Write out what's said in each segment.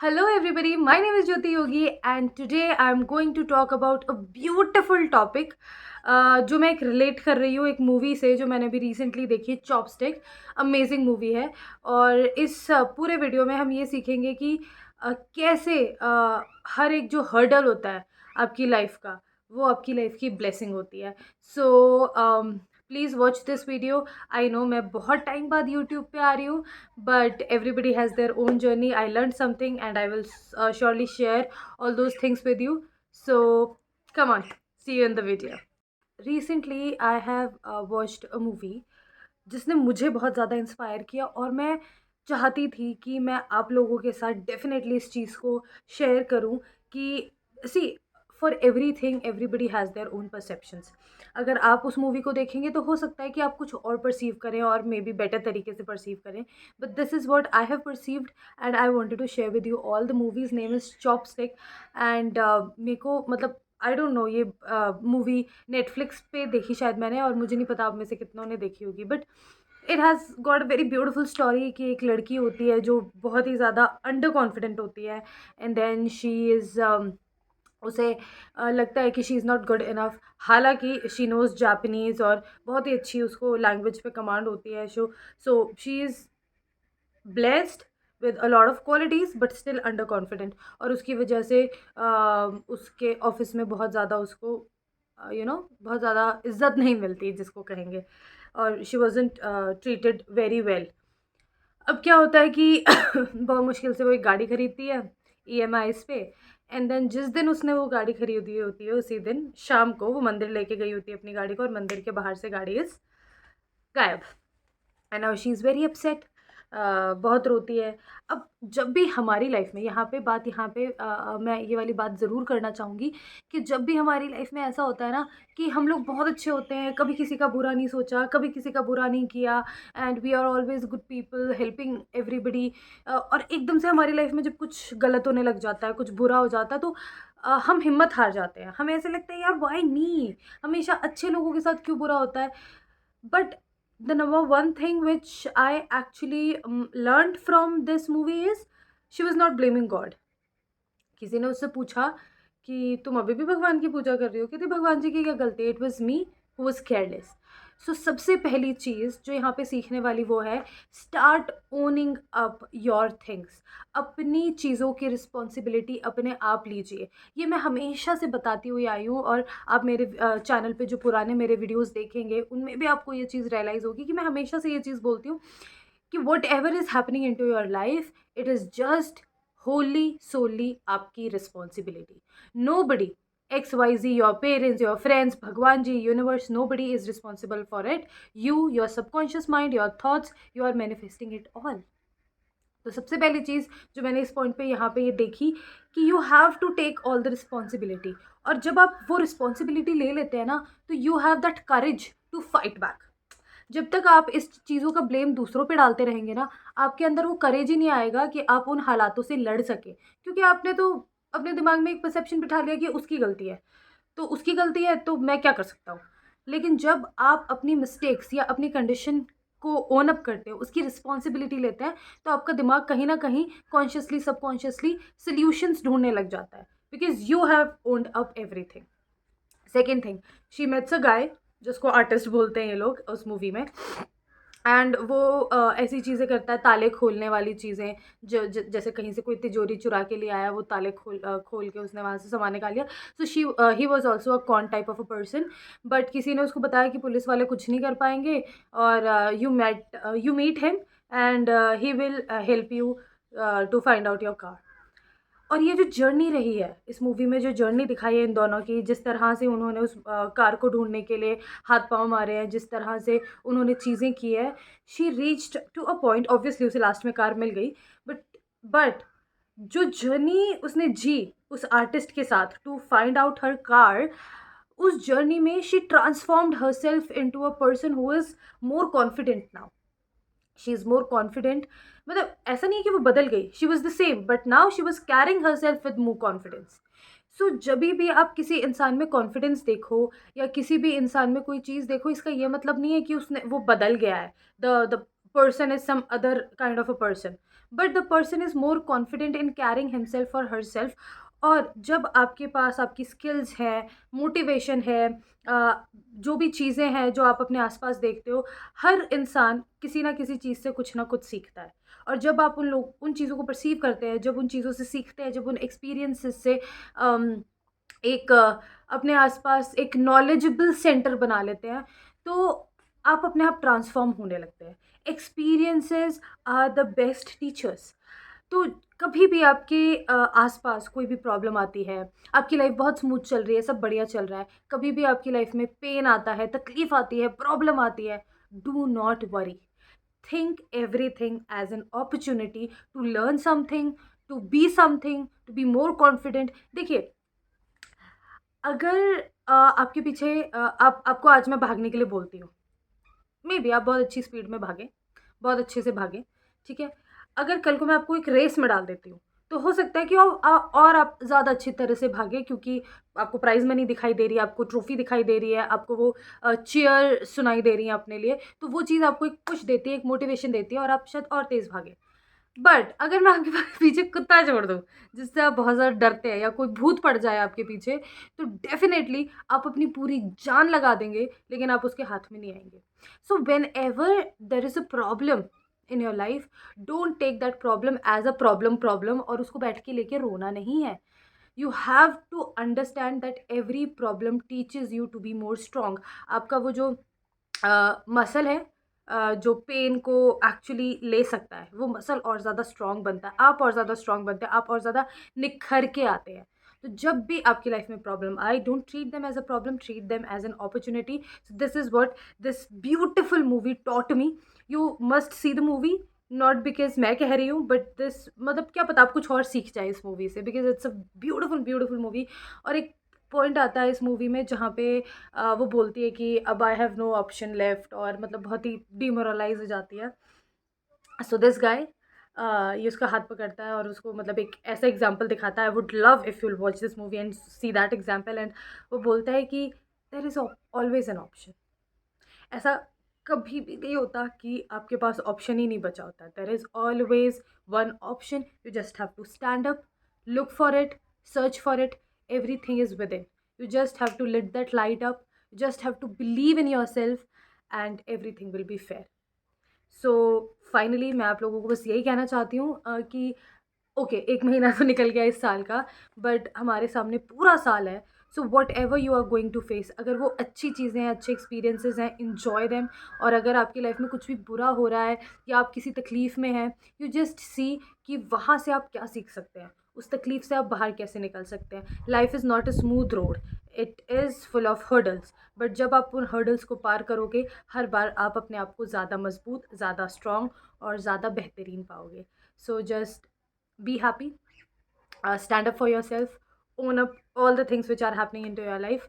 Hello, everybody. My name is Jyoti Yogi, and today I'm going to talk about a beautiful topic जो मैं एक relate कर रही हूँ एक मूवी से जो मैंने अभी रिसेंटली देखी है, चॉपस्टिक। अमेजिंग मूवी है। और इस पूरे वीडियो में हम ये सीखेंगे कि कैसे हर एक जो हर्डल होता है आपकी लाइफ का, वो आपकी लाइफ की ब्लेसिंग होती है। So please watch this video. I know मैं बहुत टाइम बाद यूट्यूब पे आ रही हूँ, but everybody has their own journey. I learned something and I will surely share all those things with you. So come on, see you in the video. Recently I have watched a movie जिसने मुझे बहुत ज़्यादा inspire किया, और मैं चाहती थी कि मैं आप लोगों के साथ डेफिनेटली इस चीज़ को शेयर करूं कि see, for everything everybody has their own perceptions. अगर आप उस मूवी को देखेंगे तो हो सकता है कि आप कुछ और परसीव करें और मे बी बेटर तरीके से परसीव करें, but this is what I have perceived and I wanted to share with you all the movies. Name is chopstick. And मेरे को मतलब आई डोंट नो, ये मूवी नेटफ्लिक्स पे देखी शायद मैंने, और मुझे नहीं पता आप में से कितनों ने देखी होगी, but it has got a very beautiful story कि एक लड़की होती है जो बहुत ही ज़्यादा अंडर कॉन्फिडेंट होती है, एंड देन शी इज़ उसे लगता है कि she is not good enough. हालांकि शी नोज़ जापानीज़ और बहुत ही अच्छी उसको लैंग्वेज पे कमांड होती है। So she is blessed with a lot of qualities but still under confident, और उसकी वजह से उसके ऑफिस में बहुत ज़्यादा उसको बहुत ज़्यादा इज्जत नहीं मिलती जिसको कहेंगे, और she wasn't treated very well. अब क्या होता है कि बहुत मुश्किल से वो एक गाड़ी खरीदती है ईएमआईज़ पे, एंड देन जिस दिन उसने वो गाड़ी खरीदी होती है उसी दिन शाम को वो मंदिर लेके गई होती है अपनी गाड़ी को, और मंदिर के बाहर से गाड़ी इज़ गायब। And now she is very upset. बहुत रोती है। अब जब भी हमारी लाइफ में, यहाँ पे मैं ये वाली बात ज़रूर करना चाहूँगी कि जब भी हमारी लाइफ में ऐसा होता है ना कि हम लोग बहुत अच्छे होते हैं, कभी किसी का बुरा नहीं सोचा, कभी किसी का बुरा नहीं किया, and we are always good people helping everybody, और एकदम से हमारी लाइफ में जब कुछ गलत होने लग जाता है, कुछ बुरा हो जाता है, तो हम हिम्मत हार जाते हैं। हमें ऐसे लगता है यार वाई मी, हमेशा अच्छे लोगों के साथ क्यों बुरा होता है। But the number one thing which I actually learned from this movie is she was not blaming God. किसी ने उससे पूछा कि तुम अभी भी भगवान की पूजा कर रही हो, कहती भगवान जी की क्या गलती, it was me who was careless. So सबसे पहली चीज़ जो यहाँ पे सीखने वाली वो है, start owning up your things. अपनी चीज़ों की रिस्पॉन्सिबिलिटी अपने आप लीजिए। ये मैं हमेशा से बताती हुई आई हूँ, और आप मेरे चैनल पे जो पुराने मेरे वीडियोस देखेंगे उनमें भी आपको ये चीज़ रियलाइज़ होगी कि मैं हमेशा से ये चीज़ बोलती हूँ कि whatever is happening into your life, it is just wholly solely आपकी रिस्पॉन्सिबिलिटी। Nobody, X Y Z, your parents, your friends, भगवान ji, universe, nobody is responsible for it. You, your subconscious mind, your thoughts, you are manifesting it all. तो सबसे पहली चीज़ जो मैंने इस point पे यहाँ पे ये देखी कि you have to take all the responsibility, और जब आप वो रिस्पॉन्सिबिलिटी ले लेते हैं ना, तो you have that courage to fight back. जब तक आप इस चीज़ों का ब्लेम दूसरों पे डालते रहेंगे ना, आपके अंदर वो करेज ही नहीं आएगा कि आप उन हालातों से लड़ सकें, क्योंकि आपने तो अपने दिमाग में एक परसेप्शन बिठा लिया कि उसकी गलती है, तो उसकी गलती है तो मैं क्या कर सकता हूँ। लेकिन जब आप अपनी मिस्टेक्स या अपनी कंडीशन को ओन अप करते हो, उसकी रिस्पॉन्सिबिलिटी लेते हैं, तो आपका दिमाग कहीं ना कहीं कॉन्शियसली सबकॉन्शियसली सोल्यूशंस ढूंढने लग जाता है, because you have owned up everything. Second thing, she meets a guy जिसको आर्टिस्ट बोलते हैं ये लोग उस मूवी में, एंड वो ऐसी चीज़ें करता है, ताले खोलने वाली चीज़ें, जो जैसे कहीं से कोई तिजोरी चुरा के ले आया, वो ताले खोल के उसने वहाँ से सामान निकाल लिया। So he was also a con type of a person, but किसी ने उसको बताया कि पुलिस वाले कुछ नहीं कर पाएंगे, और you meet him and he will help you to find out your car. और ये जो जर्नी रही है इस मूवी में, जो जर्नी दिखाई है इन दोनों की, जिस तरह से उन्होंने उस कार को ढूंढने के लिए हाथ पांव मारे हैं, जिस तरह से उन्होंने चीज़ें की है, she reached to a point, obviously उसे लास्ट में कार मिल गई, बट बट जो जर्नी उसने जी उस आर्टिस्ट के साथ to find out her car, उस जर्नी में she transformed herself into a person who is more confident now. She is more confident, मतलब ऐसा नहीं है कि वो बदल गई, she was the same, but now she was carrying herself with more confidence. So जब भी आप किसी इंसान में कॉन्फिडेंस देखो, या किसी भी इंसान में कोई चीज़ देखो, इसका ये मतलब नहीं है कि उसने वो बदल गया है। The person is some other kind of a person, but the person is more confident in carrying himself or herself. और जब आपके पास आपकी स्किल्स है, मोटिवेशन है, जो भी चीज़ें हैं जो आप अपने आसपास देखते हो, हर इंसान किसी ना किसी चीज़ से कुछ ना कुछ सीखता है। और जब आप उन चीज़ों को परसीव करते हैं, जब उन चीज़ों से सीखते हैं, जब उन एक्सपीरियंसेस से अम, एक अपने आसपास एक नॉलेजेबल सेंटर बना लेते हैं, तो आप अपने आप ट्रांसफॉर्म होने लगते हैं। Experiences are the best teachers. तो कभी भी आपके आसपास कोई भी प्रॉब्लम आती है, आपकी लाइफ बहुत स्मूथ चल रही है, सब बढ़िया चल रहा है, कभी भी आपकी लाइफ में पेन आता है, तकलीफ आती है, प्रॉब्लम आती है, do not worry. Think everything as an opportunity to learn something, to be something, to be more confident. देखिए, अगर आपके पीछे आपको आज मैं भागने के लिए बोलती हूँ, मे बी आप बहुत अच्छी स्पीड में भागें, बहुत अच्छे से भागें, ठीक है? अगर कल को मैं आपको एक रेस में डाल देती हूँ, तो हो सकता है कि और आप ज़्यादा अच्छी तरह से भागें, क्योंकि आपको प्राइज़ मनी दिखाई दे रही है, आपको ट्रॉफ़ी दिखाई दे रही है, आपको वो चीयर सुनाई दे रही है अपने लिए, तो वो चीज़ आपको एक पुश देती है, एक मोटिवेशन देती है और आप शायद और तेज़ भागें। बट अगर मैं आपके पीछे कुत्ता छोड़ दूँ, जिससे आप बहुत ज़्यादा डरते हैं, या कोई भूत पड़ जाए आपके पीछे, तो डेफ़िनेटली आप अपनी पूरी जान लगा देंगे, लेकिन आप उसके हाथ में नहीं आएँगे। So whenever there is a problem in your life, don't take that problem as a problem और उसको बैठ के लेके रोना नहीं है। You have to understand that every problem teaches you to be more strong. आपका वो जो मसल है, जो पेन को एक्चुअली ले सकता है, वो मसल और ज़्यादा स्ट्रॉन्ग बनता है, आप और ज़्यादा स्ट्रॉन्ग बनते हैं, आप और ज़्यादा निखर के आते हैं। तो जब भी आपकी लाइफ में प्रॉब्लम आए, don't treat them as a problem, treat them as an opportunity. So this is what this beautiful movie taught me. You must see the movie, not because मैं कह रही हूँ, बट दिस मतलब क्या पता आप कुछ और सीख जाए इस मूवी से, because it's a beautiful beautiful movie. और एक पॉइंट आता है इस मूवी में जहाँ पे वो बोलती है कि अब I have no option left, और मतलब बहुत ही डिमोरलाइज हो जाती है। सो दिस गाय, ये उसका हाथ पकड़ता है और उसको मतलब एक ऐसा एग्जाम्पल दिखाता है। I would love if you'll watch this movie and see that example. And वो बोलता है कि there is always an option. ऐसा कभी भी नहीं होता कि आपके पास ऑप्शन ही नहीं बचा होता। There is always one option. You just have to stand up, look for it, search for it, everything is within. You just have to lit that light up, you just have to believe in yourself, and everything will be fair. So finally मैं आप लोगों को बस यही कहना चाहती हूँ कि ओके, 1 महीना तो निकल गया इस साल का, बट हमारे सामने पूरा साल है। So whatever you are going to face, अगर वो अच्छी चीज़ें हैं, अच्छे एक्सपीरियंसेस हैं, एन्जॉय देम। और अगर आपकी लाइफ में कुछ भी बुरा हो रहा है या आप किसी तकलीफ़ में हैं, यू जस्ट सी कि वहाँ से आप क्या सीख सकते हैं, उस तकलीफ़ से आप बाहर कैसे निकल सकते हैं। Life is not a smooth road, it is full of hurdles, but जब आप उन हर्डल्स को पार करोगे, हर बार आप अपने आप को ज़्यादा मजबूत, ज़्यादा स्ट्रॉन्ग और ज़्यादा बेहतरीन पाओगे। So just be happy, stand up for yourself, own up all the things which are happening into your life,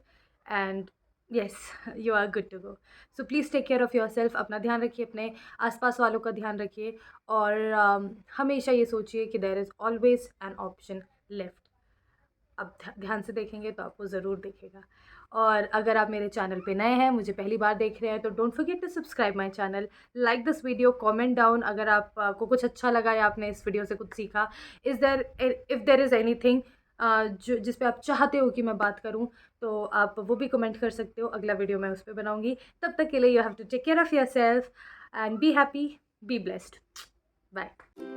and yes, you are good to go. So please take care of yourself, अपना ध्यान रखिए, अपने आसपास वालों का ध्यान रखिए, और हमेशा ये सोचिए कि there is always an option left। अब ध्यान से देखेंगे तो आपको ज़रूर दिखेगा। और अगर आप मेरे चैनल पे नए हैं, मुझे पहली बार देख रहे हैं, तो don't forget to subscribe my channel, like this video, comment down अगर आपको कुछ अच्छा लगा या आपने इस वीडियो से कुछ सीखा। इफ़ देयर इज़ एनीथिंग जो जिस पे आप चाहते हो कि मैं बात करूं, तो आप वो भी कमेंट कर सकते हो, अगला वीडियो मैं उस पर बनाऊंगी। तब तक के लिए you have to take care of yourself and be happy, be blessed. Bye.